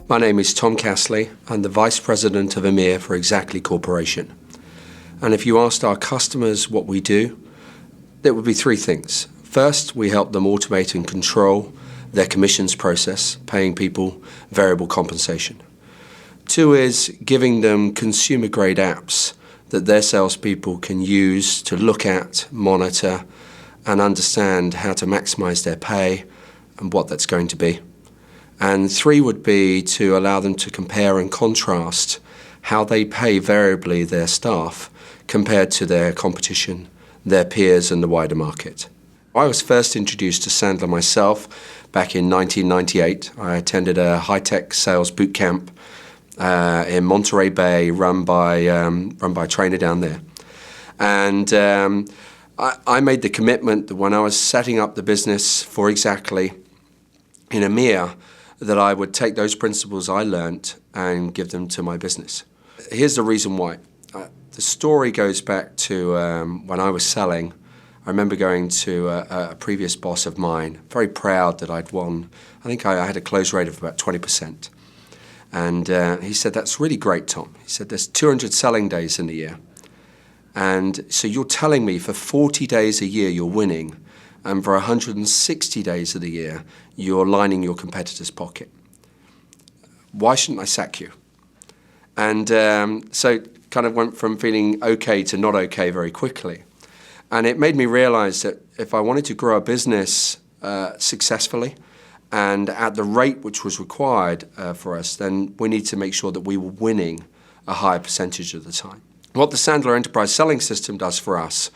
My name is Tom Castley. I'm the Vice President of EMEA for Xactly Corporation. And if you asked our customers what we do, there would be three things. First, we help them automate and control their commissions process, paying people variable compensation. Two is giving them consumer-grade apps that their salespeople can use to look at, monitor, and understand how to maximize their pay and what that's going to be. And three would be to allow them to compare and contrast how they pay variably their staff compared to their competition, their peers, and the wider market. I was first introduced to Sandler myself back in 1998. I attended a high-tech sales boot camp in Monterey Bay run by a trainer down there. And I made the commitment that when I was setting up the business for Xactly in EMEA, that I would take those principles I learnt and give them to my business. Here's the reason why. The story goes back to when I was selling. I remember going to a previous boss of mine, very proud that I'd won. I think I had a close rate of about 20%. And he said, "That's really great, Tom." He said, "There's 200 selling days in the year. And so you're telling me for 40 days a year you're winning, and for 160 days of the year, you're lining your competitor's pocket. Why shouldn't I sack you?" And so kind of went from feeling okay to not okay very quickly. And it made me realize that if I wanted to grow a business successfully and at the rate which was required for us, then we need to make sure that we were winning a higher percentage of the time. What the Sandler Enterprise Selling System does for us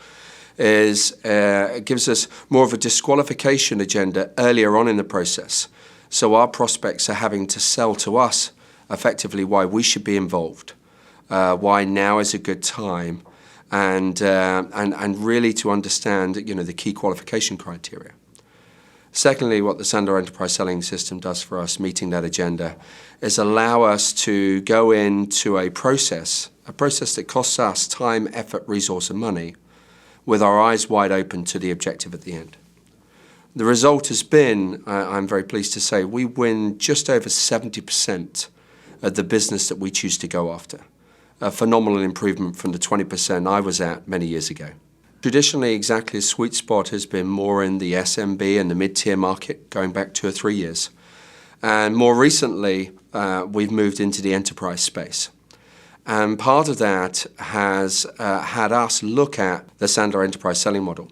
is it gives us more of a disqualification agenda earlier on in the process. So our prospects are having to sell to us effectively why we should be involved, why now is a good time, and really to understand, the key qualification criteria. Secondly, what the Sandler Enterprise Selling System does for us, meeting that agenda, is allow us to go into a process that costs us time, effort, resource, and money, with our eyes wide open to the objective at the end. The result has been, I'm very pleased to say, we win just over 70% of the business that we choose to go after. A phenomenal improvement from the 20% I was at many years ago. Traditionally, Xactly's sweet spot has been more in the SMB and the mid-tier market, going back 2 or 3 years. And more recently, we've moved into the enterprise space. And part of that has had us look at the Sandler Enterprise Selling Model.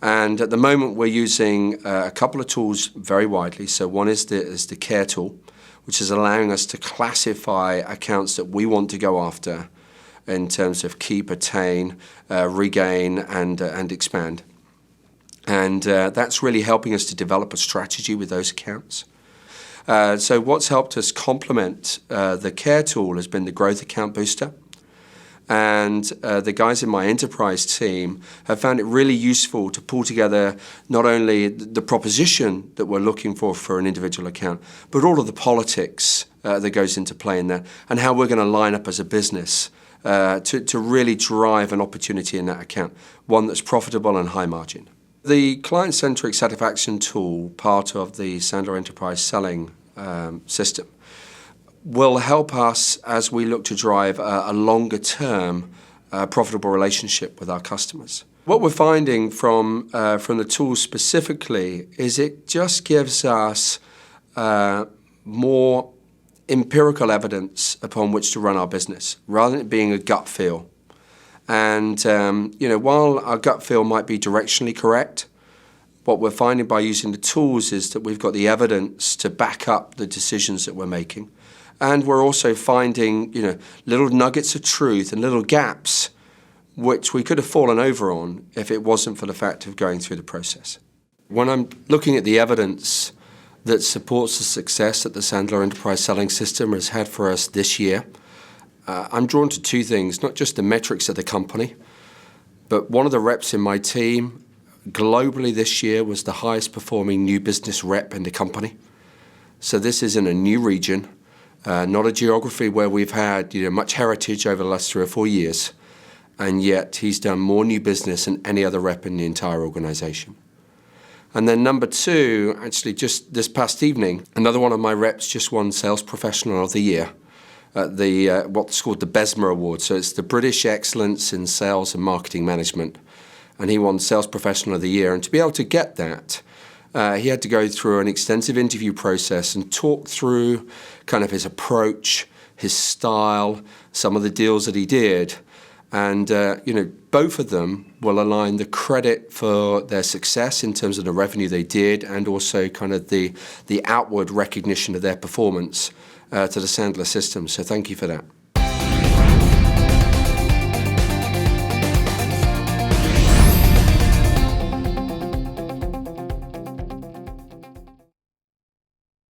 And at the moment, we're using a couple of tools very widely. So one is the Care tool, which is allowing us to classify accounts that we want to go after in terms of keep, attain, regain, and expand. And that's really helping us to develop a strategy with those accounts. So what's helped us complement the Care tool has been the Growth Account Booster. And the guys in my enterprise team have found it really useful to pull together not only the proposition that we're looking for an individual account, but all of the politics that goes into play in that, and how we're going to line up as a business to really drive an opportunity in that account, one that's profitable and high margin. The client-centric satisfaction tool, part of the Sandler Enterprise Selling System, will help us as we look to drive a longer-term profitable relationship with our customers. What we're finding from the tool specifically is it just gives us more empirical evidence upon which to run our business, rather than it being a gut feel. And while our gut feel might be directionally correct, what we're finding by using the tools is that we've got the evidence to back up the decisions that we're making. And we're also finding, little nuggets of truth and little gaps which we could have fallen over on if it wasn't for the fact of going through the process. When I'm looking at the evidence that supports the success that the Sandler Enterprise Selling System has had for us this year, I'm drawn to two things, not just the metrics of the company, but one of the reps in my team globally this year was the highest performing new business rep in the company. So this is in a new region, not a geography where we've had much heritage over the last 3 or 4 years, and yet he's done more new business than any other rep in the entire organization. And then number two, actually just this past evening, another one of my reps just won Sales Professional of the Year at the what's called the BESMA Award. So it's the British Excellence in Sales and Marketing Management. And he won Sales Professional of the Year. And to be able to get that, he had to go through an extensive interview process and talk through kind of his approach, his style, some of the deals that he did. And, both of them will align the credit for their success in terms of the revenue they did and also kind of the outward recognition of their performance to the Sandler system. So thank you for that.